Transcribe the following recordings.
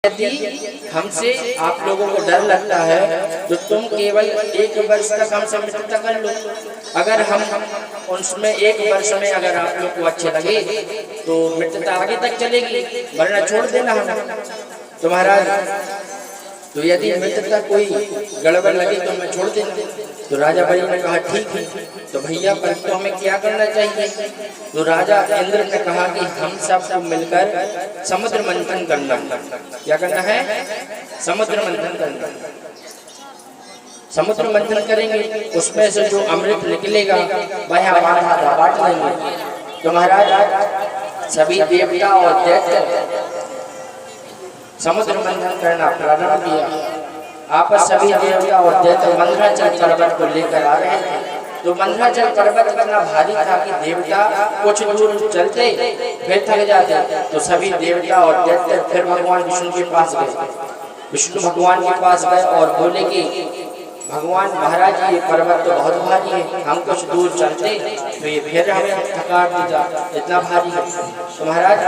यदि हमसे आप लोगों को डर लगता है तो तुम केवल 1 वर्ष तक हमसे मित्रता कर लो। अगर हम उसमें 1 वर्ष में अगर आप लोग को अच्छे लगे तो मित्रता आगे तक चलेगी, वरना छोड़ देना हम। तो महाराज, तो यदि मित्रता कोई गड़बड़ लगी तो मैं छोड़ देंगे। तो राजा बलि ने कहा ठीक है, तो भैया पर तो हमें क्या करना चाहिए? तो राजा इंद्र ने कहा कि हम सब मिलकर समुद्र मंथन करना। क्या करना है? समुद्र मंथन करना। समुद्र मंथन करेंगे, उसमें से जो अमृत निकलेगा वह आधा बांट लेंगे। तो महाराज, सभी देवता और दैत्य समुद्र मंथन करना प्रारंभ किया। आपस सभी देवता और दैत्य मंदराचल पर्वत को लेकर आ रहे थे। तो मंदराचल पर्वत इतना भारी था कि देवता कुछ दूर चलते फिर थक जाते। तो सभी देवता और दैत्य फिर भगवान विष्णु के पास गए। विष्णु भगवान के पास गए और बोले कि भगवान महाराज, ये पर्वत तो बहुत भारी है, हम कुछ दूर चलते तो ये फिर हमें थका देता, इतना भारी है। तो महाराज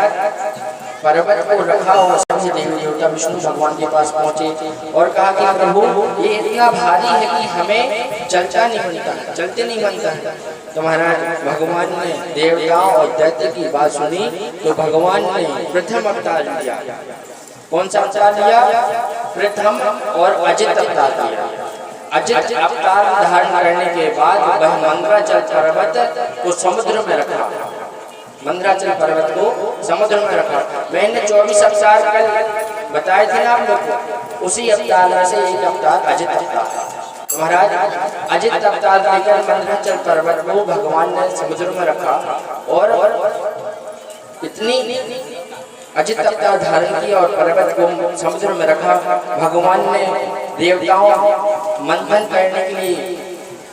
पर्वत को रखा और सभी देवी देवता विष्णु भगवान के पास पहुंचे और कहा कि प्रभु, ये इतना भारी है कि हमें चलता नहीं बनता, चलते नहीं बनता है। तो महाराज भगवान ने देवताओं और दैत्य की बात सुनी तो भगवान ने प्रथम अवतार लिया। कौन सा अवतार लिया? प्रथम और अजित अवतार लिया। अजित अवतार धारण करने के बाद वह मंदराचल पर्वत को समुद्र में रखा। मंदराचल पर्वत को समुद्र में रखा। मैंने 24 अवतार कल बताए थे ना आप लोग को, उसी अवतार में से एक अवतार अजित अवतार। तो महाराज अजित अवतार लेकर मंदराचल पर्वत को भगवान ने समुद्र में रखा और इतनी अजित अवतार धारण किया और पर्वत को समुद्र में रखा। भगवान ने देवताओं मंथन करने के लिए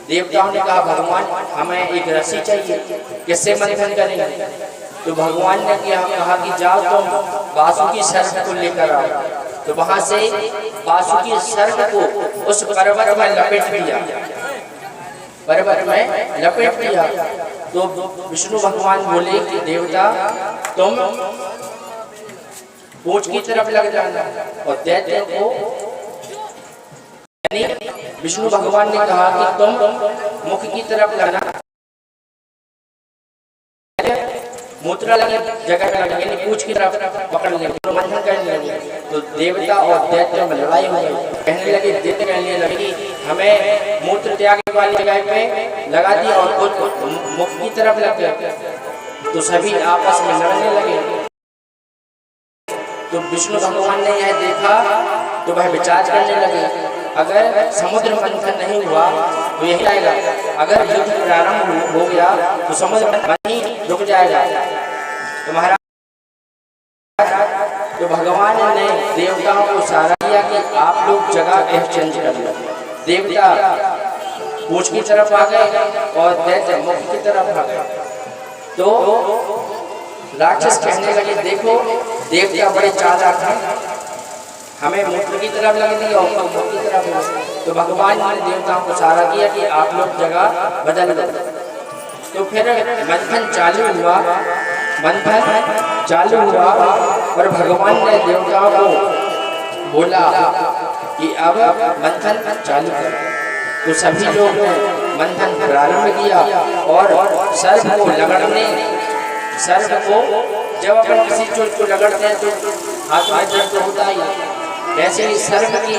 देवताओं ने कहा भगवान, हमें एक रस्सी चाहिए, किससे मंथन करेंगे? तो भगवान ने कहा कि जाओ तुम बासुकी सर्प को लेकर आओ। तो वहां से बासुकी सर्प को उस पर्वत में लपेट दिया, पर्वत में लपेट दिया। तो विष्णु भगवान बोले कि देवता तुम पूंछ की तरफ लग जाना और दैत्य को, विष्णु भगवान ने कहा कि तुम मुख की तरफ लगना, मूत्र लगे जगह पे लगे, पूंछ की तरफ पकड़ लेंगे, तो मंथन करने लगे। तो देवता और दैत्य में लड़ाई हो गई। कहने लगे, दैत्य कहने लगे हमें मूत्र त्याग वाली जगह पे लगा दिया और खुद मुख की तरफ लग गए। तो सभी आपस में लड़ने लगे। तो विष्णु भगवान ने यह देखा तो वह विचार करने लगे, अगर समुद्र मंथन नहीं हुआ तो यही आएगा, अगर युद्ध प्रारंभ हो गया तो समुद्र वहीं रुक जाएगा। तो महाराज, तो भगवान ने देवताओं को सहारा दिया कि आप लोग जगह एक्सचेंज कर लो। देवता पूंछ की तरफ आ गए और दैत्य मुख की तरफ आ गए। तो राक्षस कहने लगे, देखो देवता बड़े चालाक हैं, हमें मूत्र की तरफ लग दी और मुख की तरफ लगी। तो भगवान ने देवताओं को सहारा किया कि आप लोग जगह बदल दो। तो फिर मंथन चालू हुआ, मंथन चालू हुआ और भगवान ने देवताओं को बोला कि अब मंथन चालू करो। तो सभी लोग ने मंथन प्रारंभ किया और सर्प को लगड़ने, सर्प को जब अपन किसी चोट को लगड़ते हैं तो हाथ में दर्द होता ही, वैसे ही सर्प की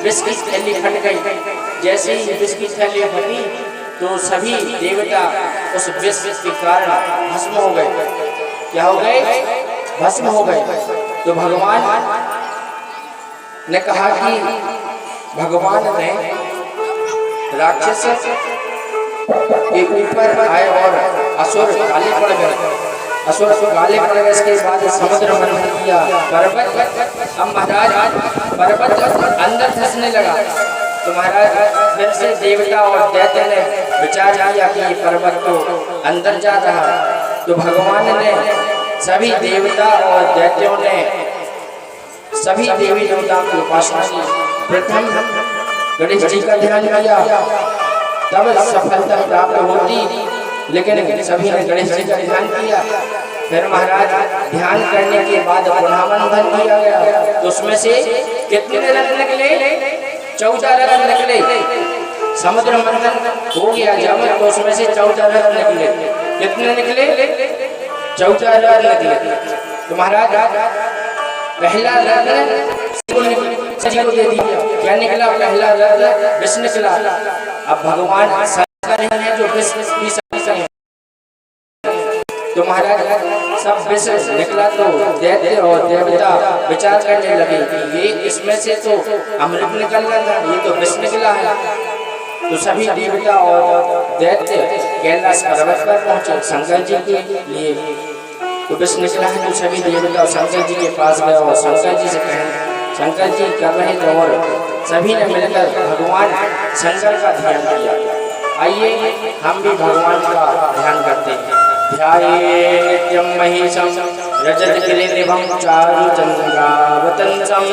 विष की थैली फट गई। जैसे ही विष की थैली फटी तो सभी देवता उस विष के कारण भस्म हो गए। क्या हो गए? भस्म हो गए। तो भगवान ने कहा कि भगवान ने राक्षस के ऊपर आए और असुर काले पड़ गए। असुर काले पड़ गए। इसके बाद समुद्र मंथन किया। पर्वत, अब महाराज पर्वत अंदर धंसने लगा। तो महाराज फिर से देवता और दैत्य ने विचार किया कि ये पर्वत तो अंदर जा रहा है। तो भगवान ने सभी देवता और दैत्यों ने सभी देवी देवताओं की उपासना की। प्रथम गणेश जी का ध्यान किया, तब सफलता प्राप्त होती। लेकिन सभी ने गणेश जी का ध्यान किया फिर महाराज ध्यान करने के बाद पुनः मंथन किया गया तो उसमें से कितने रत्न निकले? 14 रत्न निकले। समुद्र मंथन हो गया जब तो उसमें से 14 रत्न निकले। कितने निकले? 14 रत्न निकले। तो महाराज पहला रत्न सजी को दे दिया। क्या निकला? पहला रत्न विष निकला। अब भगवान शंकर हैं जो विष है। तो महाराज सब विष निकला तो दैत्य और देवता विचार करने लगे कि ये इसमें से तो अमृत निकल रहा था, ये तो विष निकला है। तो सभी देवता और दैत्य कैलाश पर्वत पर पहुंचे शंकर जी के लिए। तो विष निकला है तो सभी देवता शंकर जी के पास गए और शंकर जी से कहें, शंकर जी कर रहे थे और सभी ने मिलकर भगवान शंकर का ध्यान किया। आइए हम भी भगवान का ध्यान करते हैं। ध्यायेत्यं महेशं रजतकिरीटिं चारुचन्द्रावतंसं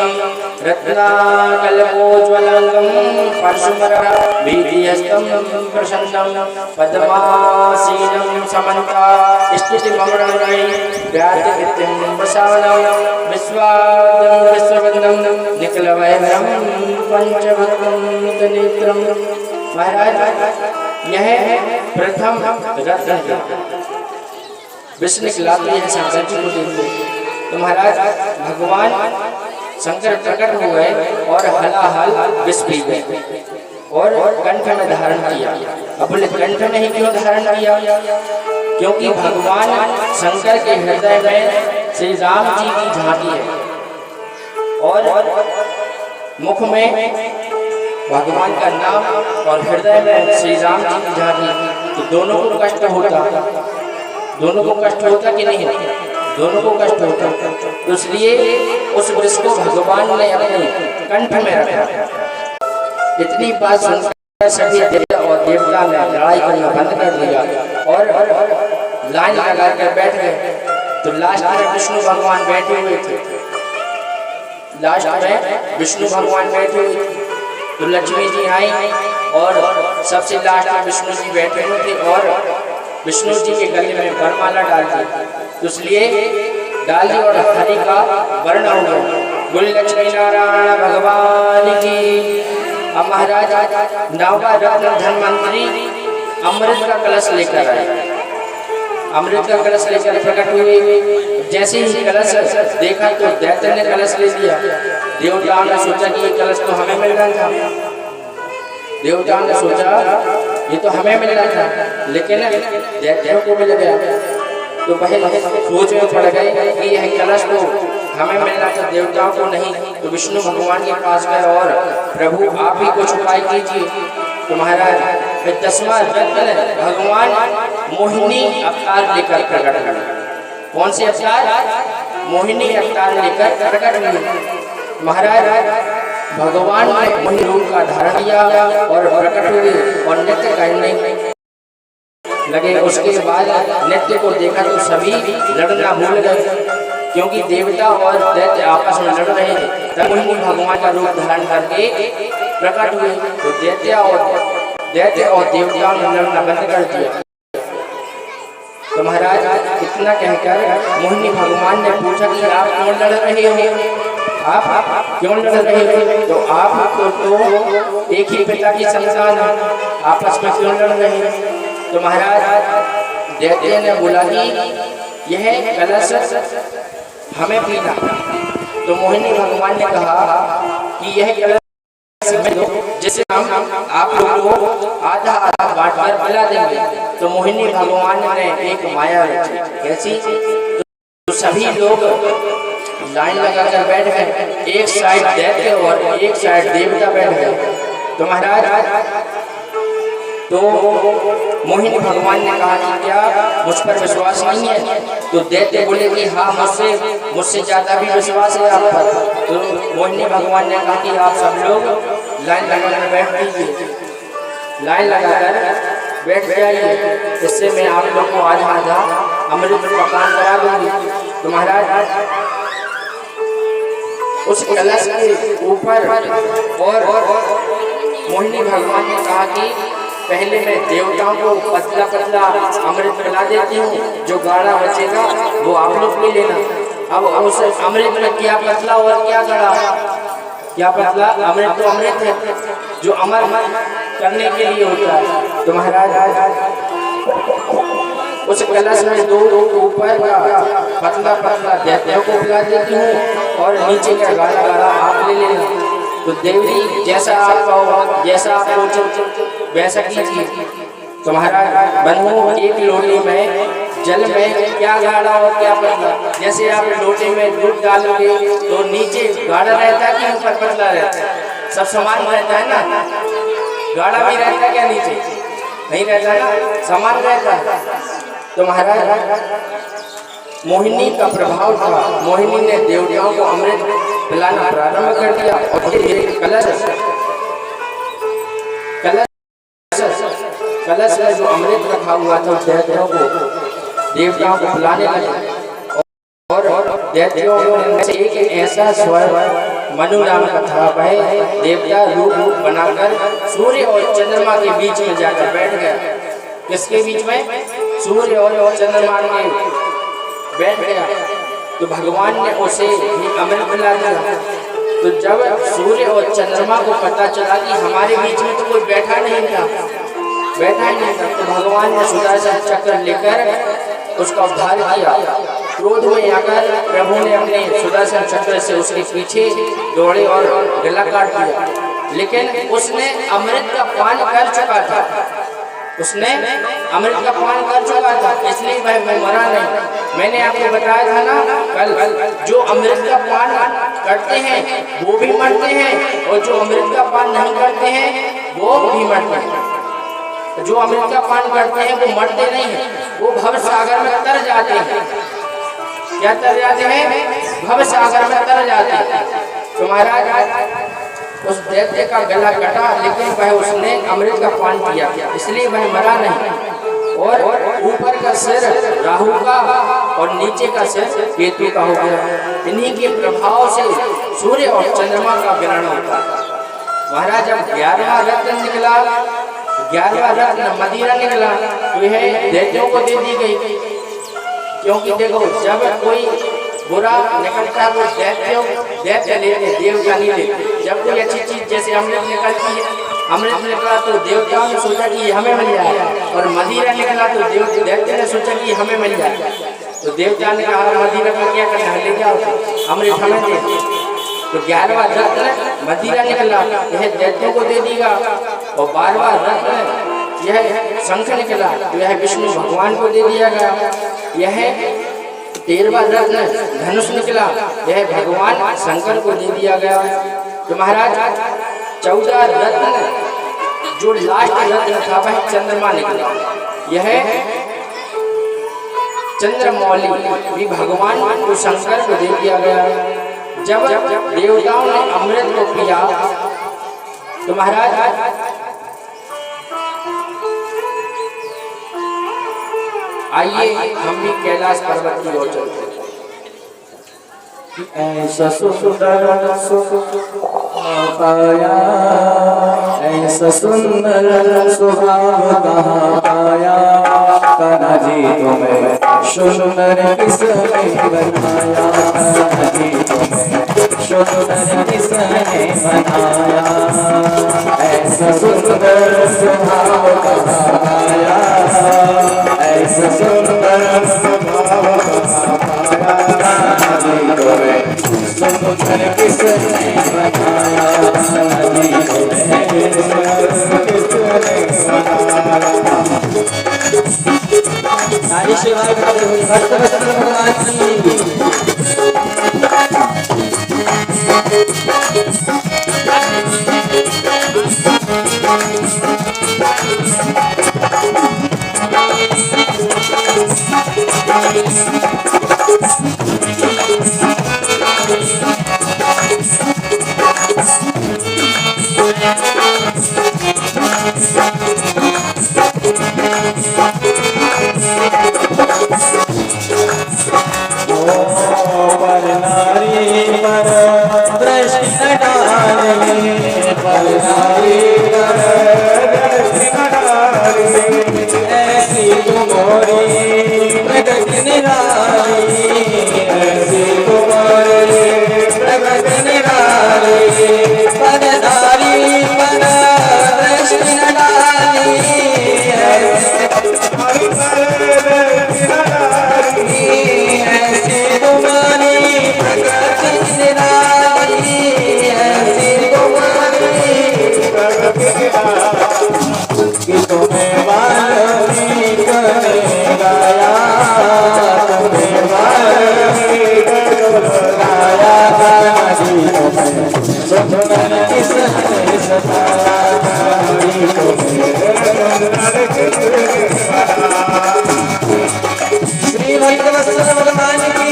रत्नाकल्पोज्ज्वलं परशुमरवीर्यस्तं प्रसन्नं पद्मासीनं समन्तास्तुतिममृणै व्याधिकृत्यं वसानं विश्वाद्यं विश्ववन्दं निखिलवैभवं पंचभुजं। महाराज यह प्रथम रत्न विष निकला तो यह शंकर जी को देते। तो महाराज भगवान शंकर प्रकट हो गए और हलाहल विष पी गए और कंठ में धारण किया। अब बोले कंठ में ही क्यों धारण किया? क्योंकि भगवान शंकर के हृदय में श्री राम जी की झांकी है और मुख में भगवान का नाम और हृदय में श्री राम जी की झांकी। तो दोनों को कष्ट होता, दोनों को कष्ट होता कि नहीं? दोनों को कष्ट होता। तो इसलिए उस विष को भगवान ने अपने कंठ में रखा। इतनी बात सुनकर सभी देवता और देवता ने लड़ाई करना बंद कर दिया और लाइन लगा कर बैठ गए। तो लास्ट में विष्णु भगवान बैठे हुए थे। लास्ट में विष्णु भगवान बैठे हुए थे तो लक्ष्मी जी आई और सबसे लास्ट में विष्णु जी बैठे हुए थे और विष्णु जी के गले में वरमाला डाल दी। तो इसलिए डाल दी और हरि का वर्ण हो गया। बोल लक्ष्मी नारायण भगवान की। अब महाराज नौवा रत्न धनवंतरी अमृत का कलश लेकर आए। अमृत का कलश लेकर प्रकट हुए। जैसे ही कलश देखा तो दैत्य ने कलश ले लिया। देवताओं ने सोचा कि ये कलश तो हमें मिल रहा था। देवताओं ने सोचा ये तो हमें मिल रहा था लेकिन दैत्यों को मिल गया। तो वह सोच में पड़ गए कि यह कलश तो हमें मिल रहा था, देवताओं को नहीं। तो विष्णु भगवान के पास गए और प्रभु आप ही कुछ उपाय कीजिए। तो महाराज 10वां रत्न भगवान मोहिनी अवतार लेकर प्रकट हुए। कौन से अवतार? मोहिनी अवतार लेकर प्रकट हुए। महाराज भगवान ने मोहिनी रूप का धारण किया और प्रकट हुए और नृत्य करने लगे। उसके बाद नृत्य को देखा तो सभी लड़ना भूल गए क्योंकि देवता और दैत्य आपस में लड़ रहे थे। तब मोहिनी भगवान का रूप धारण करके प्रकट हुए तो दैत्य और देवताओं ने लड़ना बंद कर दिया। तो महाराज इतना कहकर मोहिनी भगवान ने पूछा कि आप क्यों लड़ रहे हो? आप क्यों लड़ रहे हो? तो आप तो एक ही पिता की संतान है, आपस में क्यों लड़ रहे हो? तो महाराज दैत्य ने बोला कि यह कलश हमें पीना। तो मोहिनी भगवान ने कहा कि यह कलश जिसे हम आप लोगों को आधा आधा बांट कर पिला देंगे। तो मोहिनी भगवान ने एक माया रची। कैसी? तो सभी लोग लाइन लगाकर बैठ गए। एक साइड दैत्य और एक साइड देवता बैठ गए। तो महाराज तो मोहिनी भगवान ने कहा कि क्या मुझ पर विश्वास नहीं है? तो दैत्य बोले कि हाँ मुझसे ज्यादा भी विश्वास है आप पर। तो मोहिनी भगवान ने कहा कि आप सब लोग लाइन लगाकर बैठ दीजिए, लाइन लगाकर बैठ जाइए, इससे मैं आप लोग को आधा आधा अमृत पान करा दूंगी। तो महाराज उस कलश के ऊपर और मोहिनी भगवान ने कहा कि पहले मैं देवताओं को पतला पतला अमृत पिला देती हूँ, जो गाढ़ा बचेगा वो आप लोग पी लेना। अब उस अमृत में क्या पतला और क्या गाढ़ा, क्या पतला, अमृत तो अमृत है जो अमर करने के लिए होता है। तो महाराज उस कलश में दो ऊपर का पतला पतला दैत्यों को पिला देती हूँ और नीचे का गाढ़ा गाढ़ा आप ले लेना। तो देवी जैसा आपका होगा, जैसा आप सोचो वैसा कीजिए। तो महाराज बनू एक लोटे में जल में क्या गाढ़ा और क्या पतला, जैसे आप लोटे में दूध डालोगे तो नीचे गाढ़ा रहता है कि ऊपर पतला रहता है, सब समान रहता है ना, गाढ़ा भी रहता है क्या नीचे नहीं रहता ना, समान रहता है। तो महाराज मोहिनी का प्रभाव था, मोहिनी ने देवताओं को अमृत पिलाना प्रारंभ कर दिया और कलश में जो अमृत रखा हुआ था देवताओं को पिलाने लगे। और देवताओं में से एक ऐसा स्वर मनु नाम का था, वह देवता रूप बनाकर सूर्य और चंद्रमा के बीच में जाकर बैठ गया। किसके बीच में, सूर्य और चंद्रमा के बैठ गया। तो भगवान ने उसे अमृत पिला दिया। तो जब सूर्य और चंद्रमा को पता चला कि हमारे बीच में तो कोई बैठा ही नहीं था, तो भगवान ने सुदर्शन चक्र लेकर उसका उद्धार किया। क्रोध में आकर प्रभु ने अपने सुदर्शन चक्र से उसके पीछे दौड़े और गला काट दिया। लेकिन उसने अमृत का पान कर चुका था, इसलिए भाई मैं मरा नहीं। मैंने आपको बताया था ना कल, जो अमृत का पान करते हैं वो भी मरते हैं और जो अमृत का पान नहीं करते हैं वो भी मरते हैं। जो अमृत का पान करते हैं वो मरते नहीं हैं, वो भव सागर में तर जाते हैं। क्या तर जाते हैं, भव सागर में तर जाते हैं। तो महाराज उस दैत्य का गला कटा, लेकिन वह उसने अमृत का पान किया, इसलिए वह मरा नहीं। और ऊपर का सिर राहु का और नीचे का सिर केतु का हो गया। इन्हीं के प्रभाव से सूर्य और चंद्रमा का ग्रहण होता है। महाराज जब 11वां रत्न निकला, 11वां रत्न मदिरा निकला, तो यह दैत्यों को दे दी गई। क्योंकि देखो जब कोई बुरा निकलता है वो दैत्य लेते, देवता नहीं लेते। जब कोई अच्छी चीज जैसे अमृत निकलती है, अमृत निकला तो देवताओं ने सोचा कि हमें मिल जाए, और मदिरा निकला तो दैत्य ने सोचा कि हमें मिल जाए। तो देवता ने कहा मदिरा का क्या करना है, ले जाओ अमृत हमें दे। तो 11वां रत्न मदिरा निकला, यह दैत्यों को दे देगा। और 12वां रत्न यह शंख निकला, तो यह विष्णु भगवान को दे दिया गया। यह 13वां रत्न धनुष निकला, यह भगवान शंकर को दे दिया गया। तो महाराज 14 रत्न जो लास्ट रत्न था वह चंद्रमा निकला, यह चंद्रमौली भी भगवान को शंकर को दे दिया गया। जब देवताओं ने अमृत को पिया तो महाराज आइए हम भी कैलाश पर्वत की ओर चलते हैं। ऐसा सुंदर पाया, ऐसा सुंदर स्वभाव कहाँ पाया, कान्हा जी तुम्हें सुंदर किसने बनाया, कान्हा जी तुम्हें सुंदर किसने बनाया, ऐसा सुंदर स्वभाव कहाँ पाया, ऐसा सुंदर स्वभाव कहाँ पाया, कान्हा जी तुम्हें सुंदर किसने बनाया, कान्हा जी तुम्हें सुंदर किसने बनाया। नारी शिवाय भक्त भगवान की पर नारी पर दृष्टि न डाले, पर नारी पर दृष्टि न डाले, सुन किसने सताया नारी को श्री भक्तवत्सल भगवान की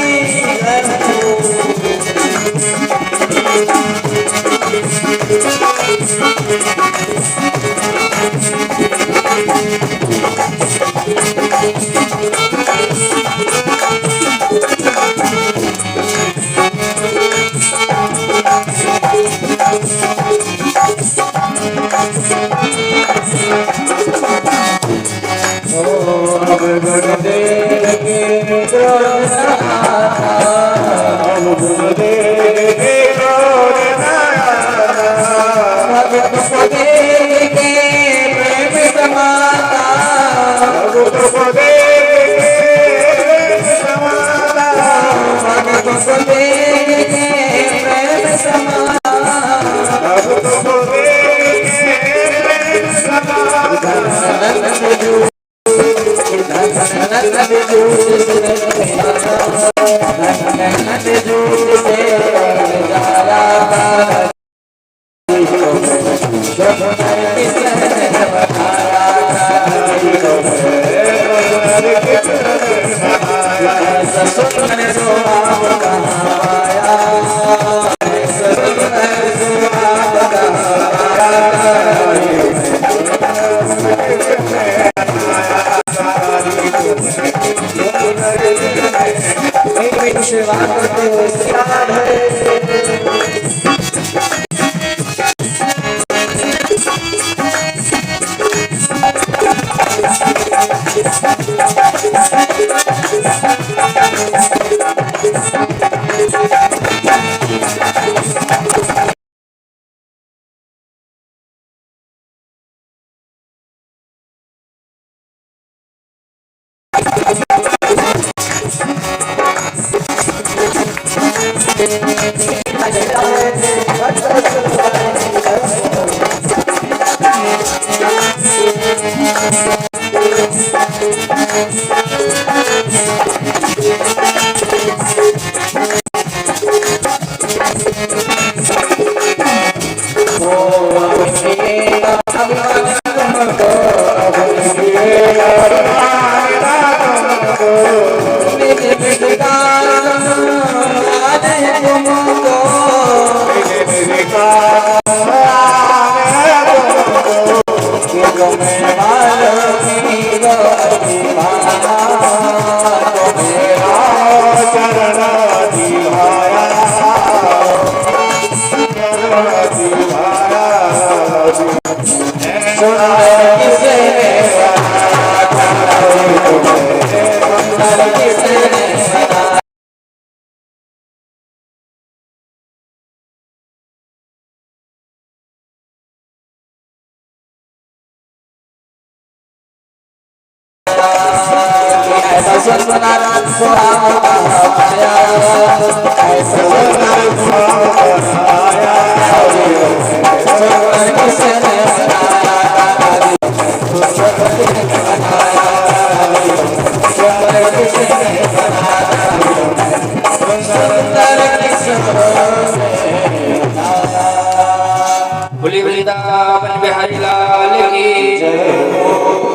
बोली वृंदावन बिहारी लाल की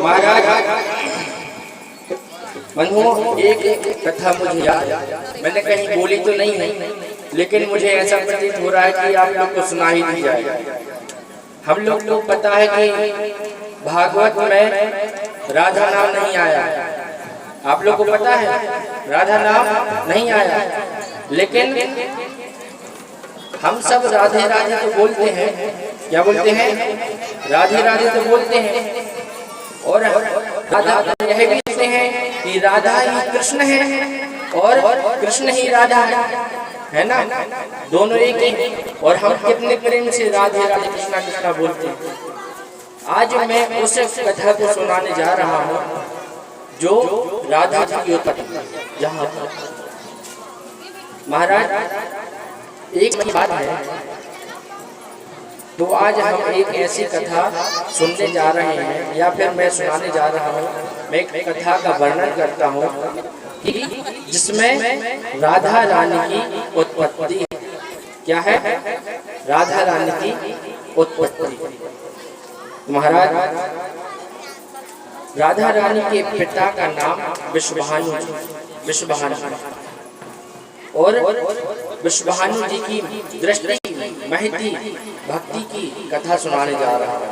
महाराज बंधुओं, एक कथा मुझे याद, मैंने कहीं बोली तो नहीं है, लेकिन मुझे ऐसा प्रतीत हो रहा है कि आप लोग को सुना ही दी जाए। हम लोग को पता है कि भागवत में राधा नाम नहीं आया, आप लोग को पता है राधा नाम नहीं आया, लेकिन हम सब राधे राधे तो बोलते हैं। क्या बोलते हैं? राधे राधे तो बोलते हैं, और राधा यह भी कहते हैं कि राधा ही कृष्ण है और कृष्ण ही राधा है ना, दोनों एक ही। और हम कितने प्रेम से राधे राधे कृष्णा कृष्णा बोलते हैं। आज मैं उस कथा को सुनाने जा रहा हूँ जो राधा जी की उत्पत्ति, जहाँ महाराज एक बात है, तो आज हम एक ऐसी कथा सुनने जा रहे हैं, या फिर मैं सुनाने जा रहा हूँ। मैं एक कथा का वर्णन करता हूँ कि जिसमें राधा रानी की उत्पत्ति क्या है? राधा रानी की उत्पत्ति। महाराज राधा रानी के पिता का नाम विश्वभानु और विश्वभानु जी की दृष्टि महती भक्ति की कथा सुनाने जा रहा है।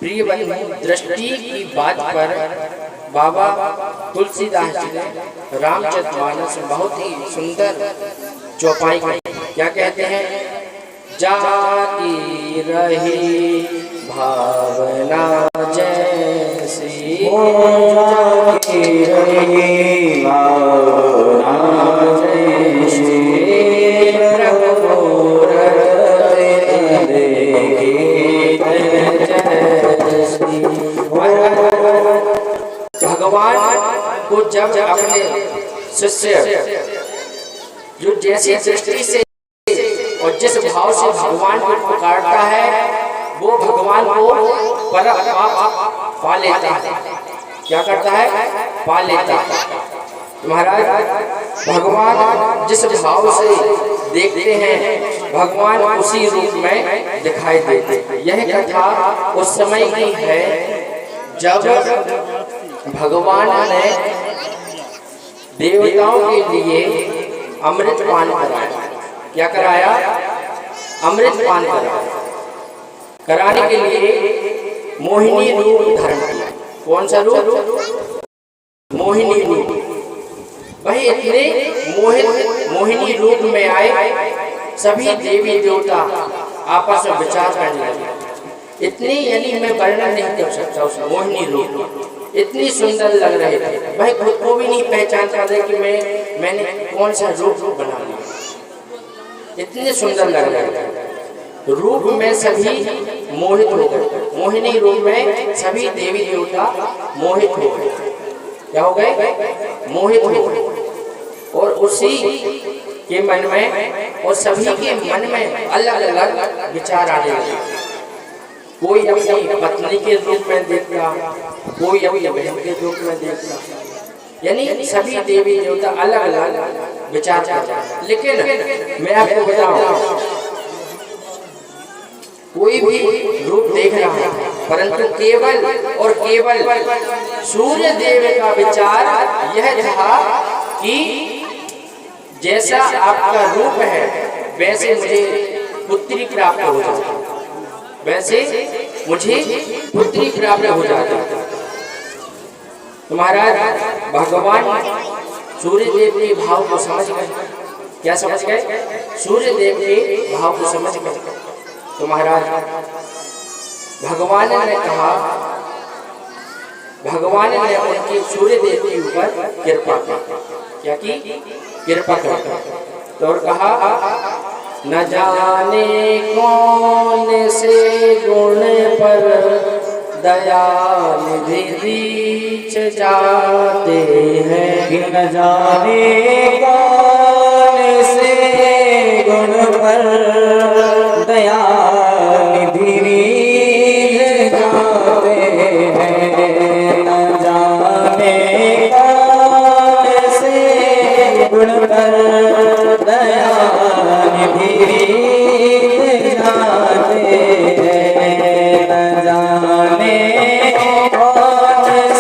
प्रिय बंधु, दृष्टि की बात पर बाबा तुलसीदास जी ने रामचरितमानस में बहुत ही सुंदर चौपाई की। क्या कहते हैं? जाकी रही भावना जैसी, जाकी रही भावना जैसी, भगवान को जब अपने शिष्य जो जैसी दृष्टि से और जिस भाव से भगवान को पुकारता है वो भगवान को पा लेता है। क्या करता है? पा लेता है। महाराज भगवान जिस भाव से देखते हैं भगवान उसी रूप में दिखाई देते हैं। यह कथा उस समय की है जब भगवान ने देवताओं के लिए अमृत पान कराया। क्या कराया? अमृत पान कराया। कराने के लिए मोहिनी रूप धारण किया। कौन सा रूप? मोहिनी रूप। वही इतने मोहिनी रूप में आए, सभी देवी देवता आपस में विचार करने लगे। इतनी यानी मैं वर्णन नहीं कर सकता उस मोहिनी रूप, इतनी सुंदर लग रहे थे। भाई खुद को भी नहीं पहचान पाते कि मैंने कौन सा रूप बना लिया। इतने सुंदर लग रहे थे। रूप में सभी मोहित हो गए। मोहिनी रूप में सभी देवी देवता मोहित हो गए। क्या हो गए? मोहित हो गए। और उसी के मन में और सभी के मन में अलग अलग विचार आने लगे। कोई अपनी पत्नी के रूप में देखता, कोई अपनी बहन के रूप में देखता, यानी सभी देवी देवता अलग अलग विचार करते। लेकिन मैं आपको बताऊं, कोई भी रूप देख रहा है परंतु केवल और केवल सूर्य देव का विचार यह था कि जैसा आपका रूप है वैसे मुझे पुत्री प्राप्त हो जाए, वैसे मुझे पुत्री प्राप्त हो जाती। तो महाराज भगवान सूर्य देव के भाव को समझ गए। क्या समझ गए? सूर्य देव के भाव को समझ गए। तो महाराज भगवान ने कहा, भगवान ने उनके सूर्य देव के ऊपर कृपा की। क्या की? कृपा कर। तो और कहा, न जाने कौन से गुण पर दया निधि रीछ जाते हैं, न जाने कौन से गुण पर दया निधि रीछ जाते हैं। न जाने कौन से गुण पर दया निधि जाते हैं। न जाने कौन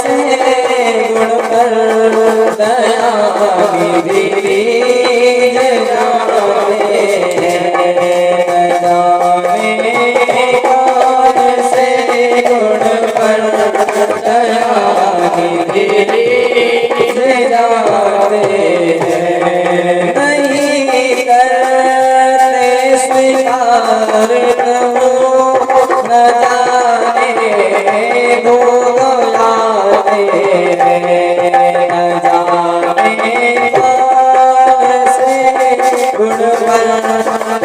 से गुण पर दया निधि जाते हैं। न जाने कौन से गुण पर दया निधि जाते हैं। नहीं करते स्वीकार करो, न जाने दो लाते हैं। न जाने कौन से गुण पर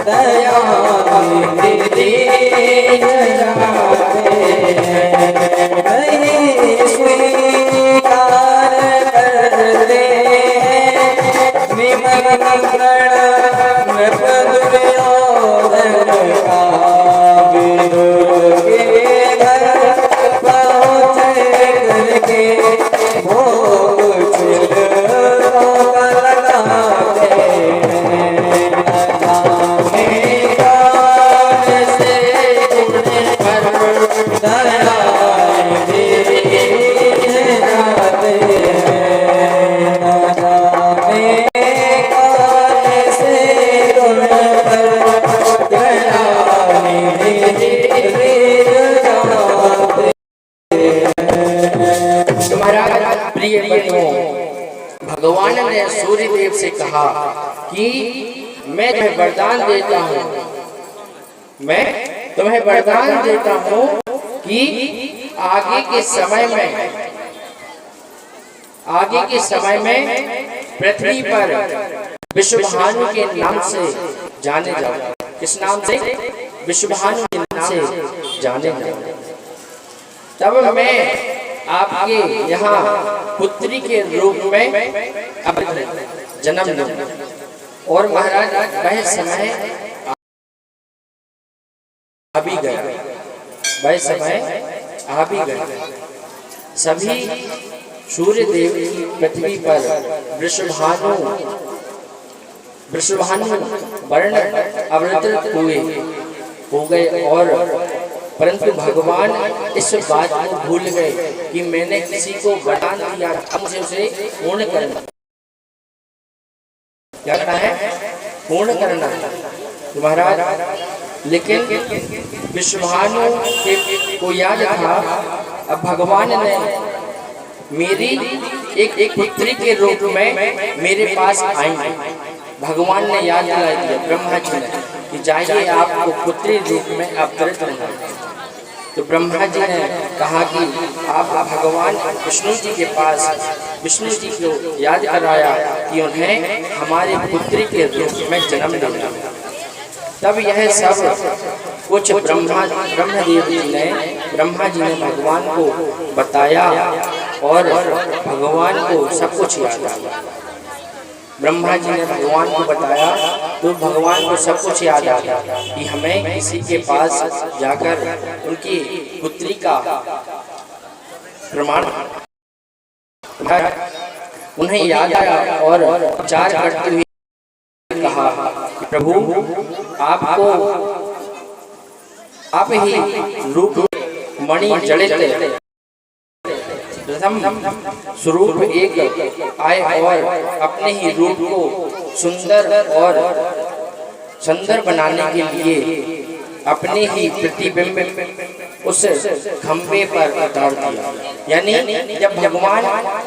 दया निधि जाते हैं। नहीं स्वीकार करते विदुर के घर पहुँच करके भगवान ने सूर्य देव से कहा कि मैं तुम्हें वरदान देता हूँ, मैं तुम्हें वरदान देता हूँ कि आगे के समय में पृथ्वी पर विश्वभानु के नाम से जाने जाओ। किस नाम से? विश्वभानु के नाम से जाने जाओ। तब मैं आपके यहाँ पुत्री के रूप में जन्म लूं। और महाराज वह समय आ भी गया, वह समय आ भी गया। सभी सूर्य देव की पृथ्वी पर वृषभानु वर्ण अवतरित हो गए। और परंतु भगवान इस बात को भूल गए कि मैंने किसी को वरदान दिया, अब मुझे उसे पूर्ण करना। क्या करना है? पूर्ण करना। तो महाराज लेकिन विश्वभानु को याद था, अब भगवान ने मेरी एक पुत्री के रूप में मेरे पास आई। भगवान ने याद दिला दिया ब्रह्मा जी ने कि जाइए आपको पुत्री रूप में अवतरित होना। तो ब्रह्मा जी ने कहा कि आप भगवान विष्णु जी के पास विष्णु जी को याद कराया कि उन्हें हमारे पुत्री के रूप में जन्म देना। तब यह सब कुछ ब्रह्मदेव जी ने भगवान को बताया और भगवान को सब कुछ याद आया। ब्रह्मा जी ने भगवान को बताया तो भगवान को सब कुछ याद आ गया कि हमें किसी के पास जाकर उनकी पुत्री का प्रमाण उन्हें याद आया और विचार करते हुए कहा कि प्रभु आप ही रूप मणि जड़ित प्रथम स्वरूप एक आए और अपने ही रूप को सुंदर बनाने के लिए अपने ही प्रतिबिंब उस खंबे पर उतार दिया। यानी जब भगवान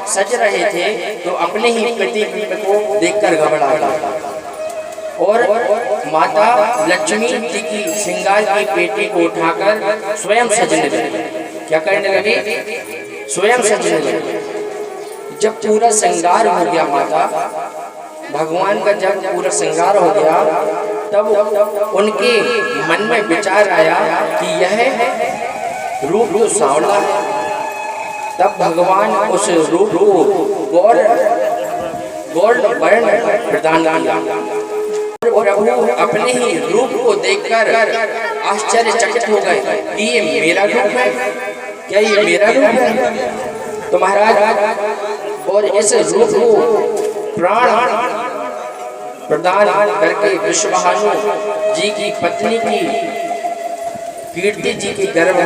सज रहे थे तो अपने ही प्रतिबिंब को देखकर घबरा गया और माता लक्ष्मी जी की श्रृंगार की पेटी को उठाकर स्वयं सजने लगे। क्या करने लगे? स्वयं सजने लगे। जब पूरा श्रृंगार हो गया माता भगवान का, जब पूरा श्रृंगार हो गया तब उनके मन में विचार आया कि यह रूप तो सांवला है। तब भगवान उस रूप को गोल्ड वर्ण प्रदान किया। प्रभु अपने ही रूप को देखकर आश्चर्यचकित हो गए कि ये मेरा रूप है, क्या ये मेरा रूप है? तो महाराज और इस रूप को प्राण प्रदान करके विश्वभानु जी की पत्नी की कीर्ति जी के गर्भ